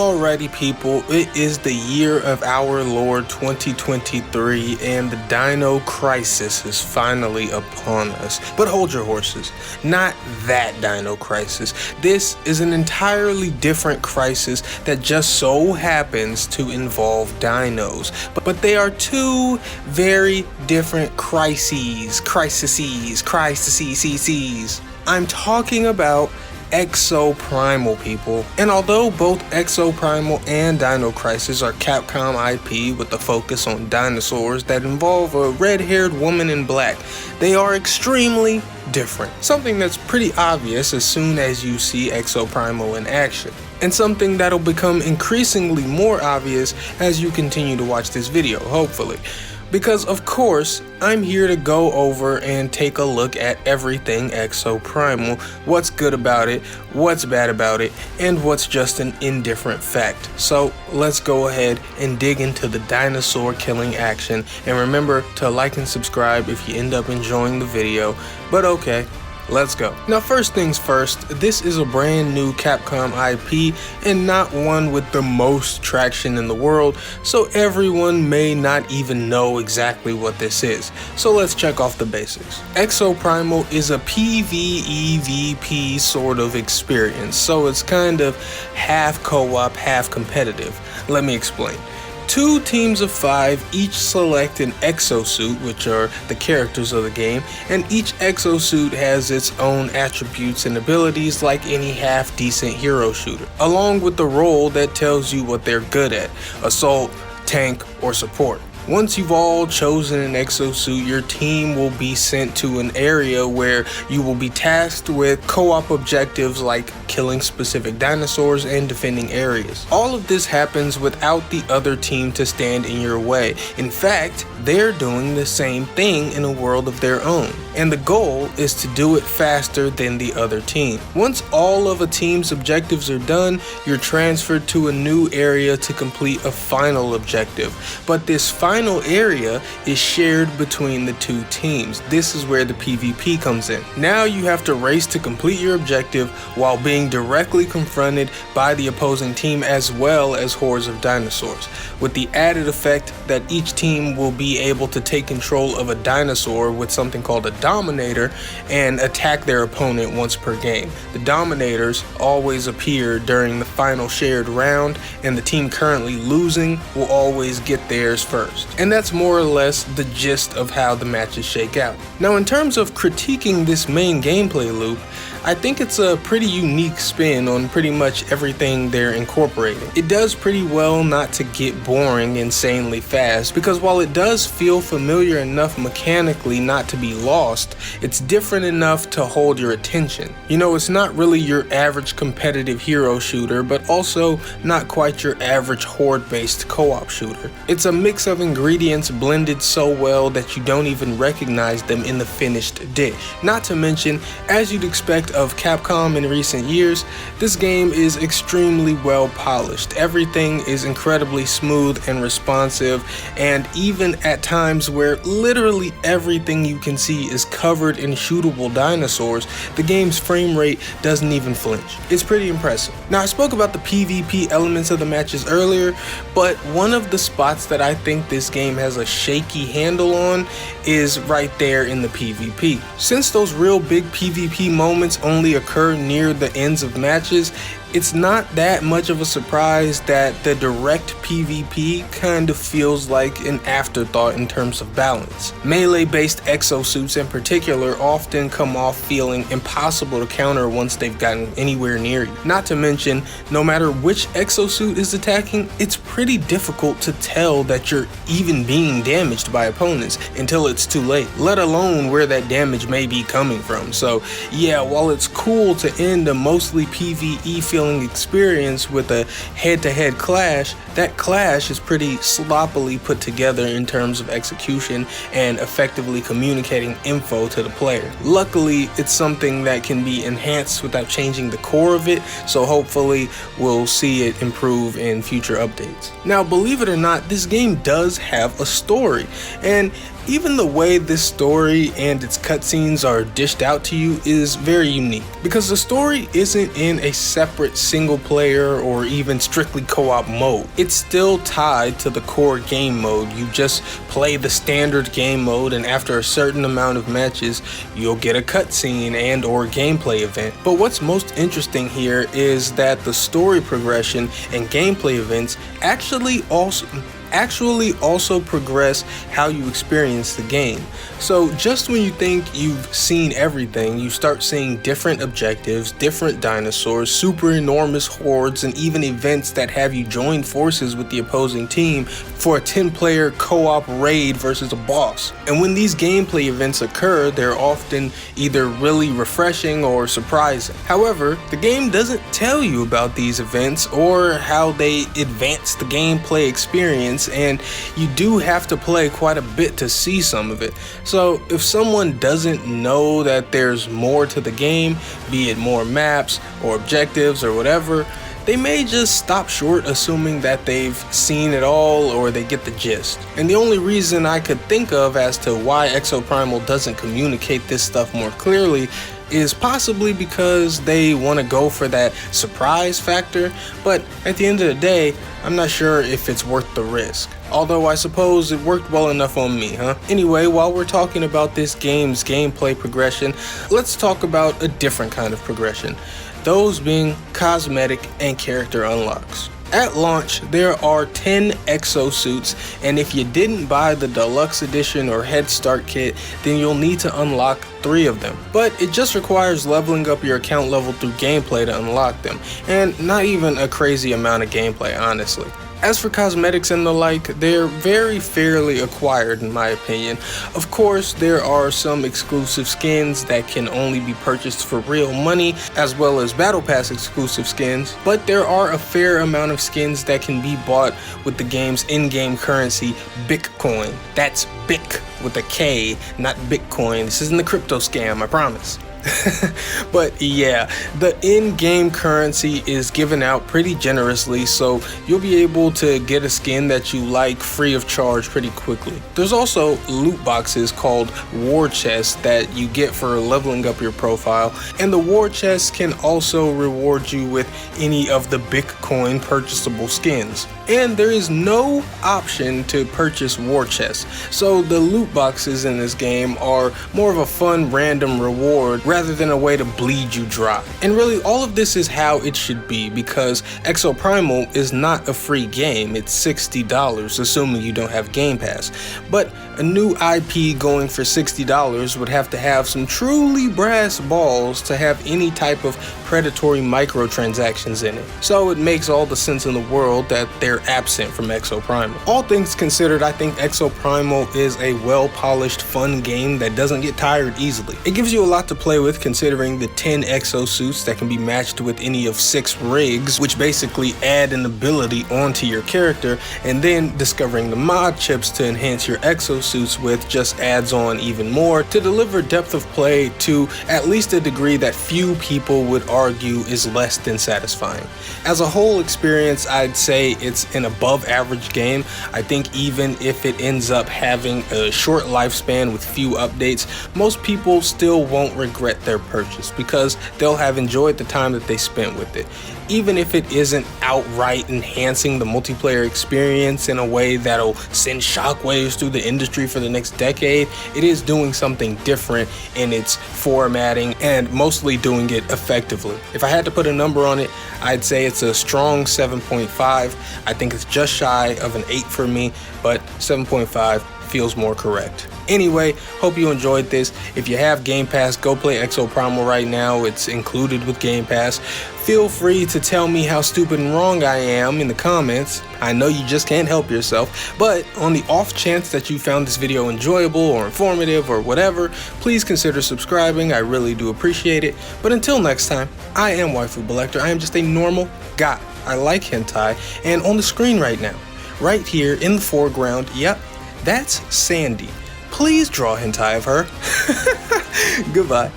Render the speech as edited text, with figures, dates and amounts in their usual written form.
Alrighty people, it is the year of our Lord 2023 and the Dino Crisis is finally upon us. But hold your horses, not that Dino Crisis. This is an entirely different crisis that just so happens to involve dinos. But they are two very different crises. I'm talking about Exoprimal, people. And although both Exoprimal and Dino Crisis are Capcom IP with a focus on dinosaurs that involve a red-haired woman in black, they are extremely different. Something that's pretty obvious as soon as you see Exoprimal in action. And something that'll become increasingly more obvious as you continue to watch this video, hopefully. Because of course, I'm here to go over and take a look at everything Exoprimal, what's good about it, what's bad about it, and what's just an indifferent fact. So let's go ahead and dig into the dinosaur killing action, and remember to like and subscribe if you end up enjoying the video, but okay. Let's go. Now first things first, this is a brand new Capcom IP and not one with the most traction in the world, so everyone may not even know exactly what this is. So let's check off the basics. Exoprimal is a PvEVP sort of experience, so it's kind of half co-op, half competitive. Let me explain. 2 teams of 5 each select an exosuit, which are the characters of the game, and each exosuit has its own attributes and abilities like any half-decent hero shooter, along with the role that tells you what they're good at: assault, tank, or support. Once you've all chosen an exosuit, your team will be sent to an area where you will be tasked with co-op objectives like killing specific dinosaurs and defending areas. All of this happens without the other team to stand in your way. In fact, they're doing the same thing in a world of their own, and the goal is to do it faster than the other team. Once all of a team's objectives are done, you're transferred to a new area to complete a final objective, but this final area is shared between the 2 teams. This is where the PvP comes in. Now you have to race to complete your objective while being directly confronted by the opposing team as well as hordes of dinosaurs, with the added effect that each team will be able to take control of a dinosaur with something called a dominator and attack their opponent once per game. The dominators always appear during the final shared round, and the team currently losing will always get theirs first. And that's more or less the gist of how the matches shake out. Now in terms of critiquing this main gameplay loop, I think it's a pretty unique spin on pretty much everything they're incorporating. It does pretty well not to get boring insanely fast, because while it does feel familiar enough mechanically not to be lost, it's different enough to hold your attention. You know, it's not really your average competitive hero shooter, but also not quite your average horde-based co-op shooter. It's a mix of ingredients blended so well that you don't even recognize them in the finished dish. Not to mention, as you'd expect of Capcom in recent years, this game is extremely well polished. Everything is incredibly smooth and responsive, and even at times where literally everything you can see is covered in shootable dinosaurs, the game's frame rate doesn't even flinch. It's pretty impressive. Now I spoke about the PvP elements of the matches earlier, but one of the spots that I think this game has a shaky handle on is right there in the PvP. Since those real big PvP moments only occur near the ends of matches, it's not that much of a surprise that the direct PvP kind of feels like an afterthought in terms of balance. Melee-based exosuits in particular often come off feeling impossible to counter once they've gotten anywhere near you. Not to mention, no matter which exosuit is attacking, it's pretty difficult to tell that you're even being damaged by opponents until it's too late, let alone where that damage may be coming from. So yeah, while it's cool to end a mostly PvE feeling experience with a head-to-head clash, that clash is pretty sloppily put together in terms of execution and effectively communicating info to the player. Luckily, it's something that can be enhanced without changing the core of it, so hopefully we'll see it improve in future updates. Now, believe it or not, this game does have a story, and Even the way this story and its cutscenes are dished out to you is very unique, because the story isn't in a separate single player or even strictly co-op mode. It's still tied to the core game mode. You just play the standard game mode, and after a certain amount of matches, you'll get a cutscene and or gameplay event. But what's most interesting here is that the story progression and gameplay events actually also progress how you experience the game. So just when you think you've seen everything, you start seeing different objectives, different dinosaurs, super enormous hordes, and even events that have you join forces with the opposing team for a 10-player co-op raid versus a boss. And when these gameplay events occur, they're often either really refreshing or surprising. However, the game doesn't tell you about these events or how they advance the gameplay experience, and you do have to play quite a bit to see some of it. So if someone doesn't know that there's more to the game, be it more maps or objectives or whatever, they may just stop short assuming that they've seen it all or they get the gist. And the only reason I could think of as to why Exoprimal doesn't communicate this stuff more clearly is possibly because they want to go for that surprise factor, but at the end of the day, I'm not sure if it's worth the risk. Although I suppose it worked well enough on me, huh? Anyway, while we're talking about this game's gameplay progression, let's talk about a different kind of progression. Those being cosmetic and character unlocks. At launch, there are 10 exosuits, and if you didn't buy the deluxe edition or head start kit, then you'll need to unlock 3 of them. But it just requires leveling up your account level through gameplay to unlock them, and not even a crazy amount of gameplay, honestly. As for cosmetics and the like, they're very fairly acquired in my opinion. Of course, there are some exclusive skins that can only be purchased for real money, as well as Battle Pass exclusive skins, but there are a fair amount of skins that can be bought with the game's in-game currency, Bitcoin. That's Bic with a K, not Bitcoin. This isn't a crypto scam, I promise. But yeah, the in-game currency is given out pretty generously, so you'll be able to get a skin that you like free of charge pretty quickly. There's also loot boxes called war chests that you get for leveling up your profile, and the war chests can also reward you with any of the Bitcoin purchasable skins. And there is no option to purchase war chests, so the loot boxes in this game are more of a fun random reward rather than a way to bleed you dry. And really, all of this is how it should be, because Exoprimal is not a free game. It's $60, assuming you don't have Game Pass. But a new IP going for $60 would have to have some truly brass balls to have any type of predatory microtransactions in it. So it makes all the sense in the world that they're absent from Exoprimal. All things considered, I think Exoprimal is a well-polished, fun game that doesn't get tired easily. It gives you a lot to play with, considering the 10 exosuits that can be matched with any of 6 rigs, which basically add an ability onto your character, and then discovering the mod chips to enhance your exosuits with just adds on even more to deliver depth of play to at least a degree that few people would argue is less than satisfying. As a whole experience, I'd say it's an above average game. I think even if it ends up having a short lifespan with few updates, most people still won't regret their purchase because they'll have enjoyed the time that they spent with it. Even if it isn't outright enhancing the multiplayer experience in a way that'll send shockwaves through the industry for the next decade, it is doing something different in its formatting and mostly doing it effectively. If I had to put a number on it, I'd say it's a strong 7.5. I think it's just shy of an 8 for me, but 7.5 feels more correct. Anyway, hope you enjoyed this. If you have Game Pass, go play Exoprimal right now. It's included with Game Pass. Feel free to tell me how stupid and wrong I am in the comments. I know you just can't help yourself, but on the off chance that you found this video enjoyable or informative or whatever, please consider subscribing. I really do appreciate it. But until next time, I am Waifu Belector. I am just a normal guy. I like hentai, and on the screen right now, right here in the foreground, yep, that's Sandy. Please draw hentai of her. Goodbye.